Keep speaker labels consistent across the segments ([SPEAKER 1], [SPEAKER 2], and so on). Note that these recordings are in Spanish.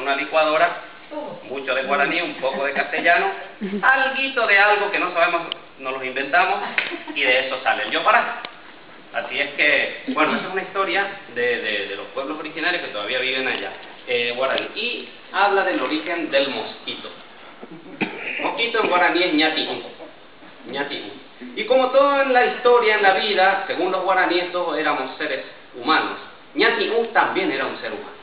[SPEAKER 1] una licuadora, mucho de guaraní, un poco de castellano, alguito de algo que no sabemos, nos los inventamos, y de eso sale el Yopará. Así es que, bueno, esa es una historia de los pueblos originarios que todavía viven allá, guaraní, y habla del origen del mosquito. Mosquito en guaraní es ñatiú, ñatiú. Y como todo en la historia, en la vida, según los guaraníes todos éramos seres humanos, ñatiú también era un ser humano.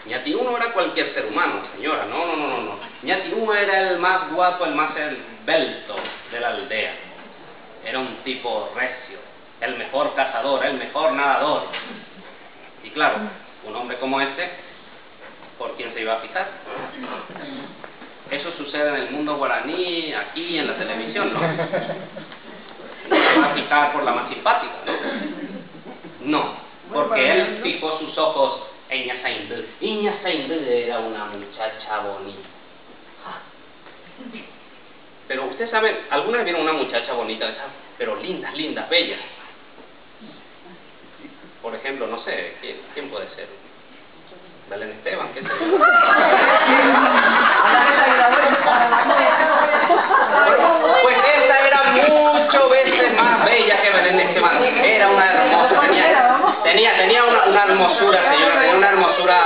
[SPEAKER 1] Ñatiú no era cualquier ser humano, señora, no. Ñatiú era el más guapo, el más esbelto de la aldea. Era un tipo recio, el mejor cazador, el mejor nadador. Y claro, un hombre como este, ¿por quién se iba a fijar? Eso sucede en el mundo guaraní, aquí en la televisión, ¿no? No se va a fijar por la más simpática, ¿no? No, porque él fijó sus ojos en Ñasaindú. Y Ñasaindú era una muchacha bonita. Pero ustedes saben, ¿alguna vez vieron una muchacha bonita? Pero lindas, bellas. Por ejemplo, no sé, ¿quién puede ser? Belén Esteban, ¿qué sé yo? Pues esta era muchas veces más bella que Belén Esteban. Era una hermosa, tenía una hermosura, señora, tenía una hermosura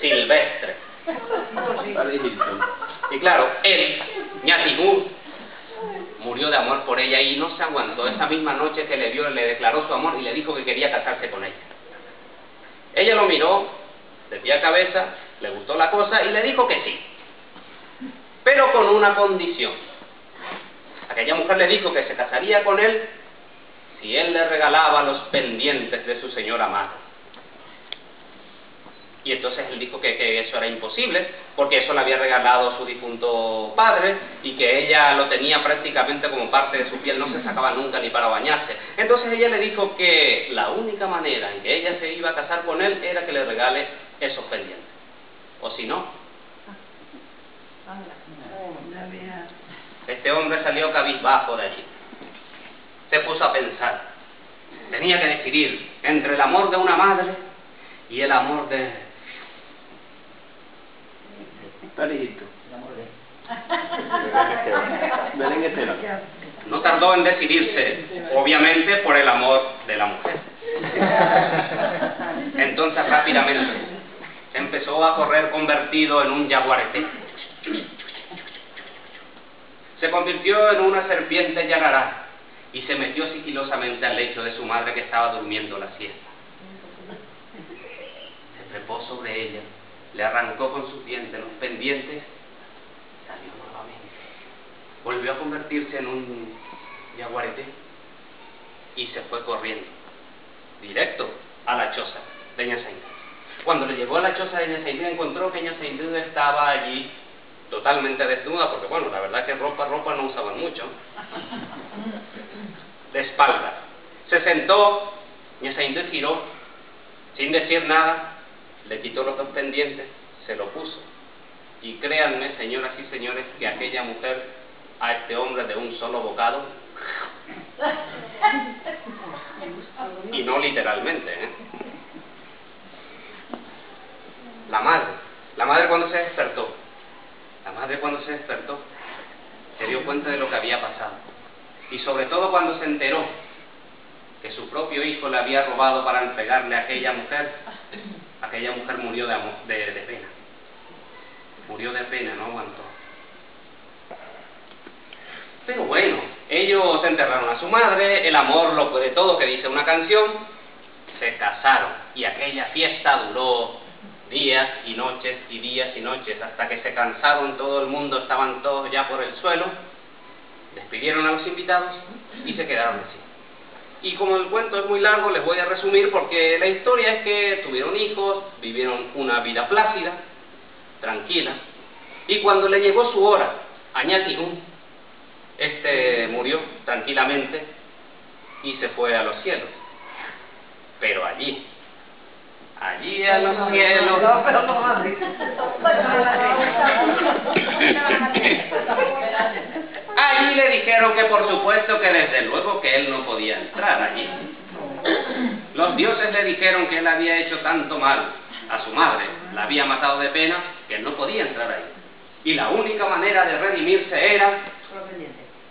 [SPEAKER 1] silvestre. Y claro, él, ñatiú, murió de amor por ella y no se aguantó. Esa misma noche que le vio, le declaró su amor y le dijo que quería casarse con ella. Ella lo miró de pie a cabeza, le gustó la cosa y le dijo que sí, pero con una condición. Aquella mujer le dijo que se casaría con él si él le regalaba los pendientes de su señora madre. Y entonces él dijo que eso era imposible, porque eso le había regalado su difunto padre y que ella lo tenía prácticamente como parte de su piel, no se sacaba nunca ni para bañarse. Entonces ella le dijo que la única manera en que ella se iba a casar con él era que le regale esos pendientes. O si no, este hombre salió cabizbajo de allí. Se puso a pensar. Tenía que decidir entre el amor de una madre y el amor de... Belén Esteban. No tardó en decidirse, obviamente por el amor de la mujer. Entonces rápidamente empezó a correr convertido en un yaguareté. Se convirtió en una serpiente yarará y se metió sigilosamente al lecho de su madre que estaba durmiendo la siesta. Se trepó sobre ella, le arrancó con sus dientes los pendientes, salió nuevamente. Volvió a convertirse en un yaguareté y se fue corriendo, directo a la choza de Ñasaindú. Cuando le llegó a la choza de Ñasaindú encontró que Ñasaindú estaba allí totalmente desnuda, porque bueno, la verdad que ropa no usaban mucho, de espaldas. Se sentó, Ñasaindú giró, sin decir nada, le quitó los dos pendientes, se lo puso. Y créanme, señoras y señores, que aquella mujer a este hombre de un solo bocado, y no literalmente, La madre cuando se despertó, se dio cuenta de lo que había pasado. Y sobre todo cuando se enteró que su propio hijo le había robado para entregarle a aquella mujer murió de pena. Murió de pena, no aguantó. Pero bueno, ellos enterraron a su madre, el amor lo puede todo, que dice una canción, se casaron. Y aquella fiesta duró días y noches y días y noches, hasta que se cansaron todo el mundo, estaban todos ya por el suelo, despidieron a los invitados y se quedaron así. Y como el cuento es muy largo, les voy a resumir porque la historia es que tuvieron hijos, vivieron una vida plácida, tranquila, y cuando le llegó su hora a ñatiú, murió tranquilamente y se fue a los cielos. Pero allí a los cielos, allí le dijeron que por supuesto que desde luego que él no podía entrar allí. Los dioses le dijeron que él había hecho tanto mal a su madre la había matado de pena, que él no podía entrar ahí. Y la única manera de redimirse era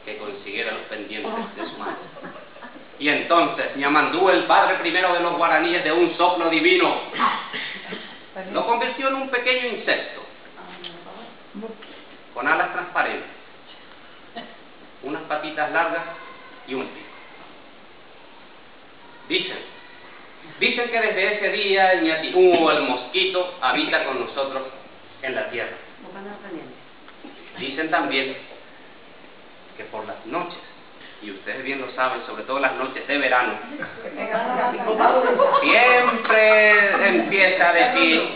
[SPEAKER 1] que consiguiera los pendientes de su madre. Y entonces Ñamandú, el padre primero de los guaraníes, de un soplo divino, lo convirtió en un pequeño insecto con alas transparentes, unas patitas largas y un pico. Dicen que desde ese día el ñatinú, el mosquito, habita con nosotros en la tierra. Dicen también que por las noches, y ustedes bien lo saben, sobre todo las noches de verano, siempre empieza a decir,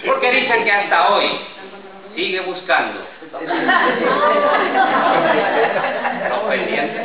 [SPEAKER 1] porque dicen que hasta hoy sigue buscando los pendientes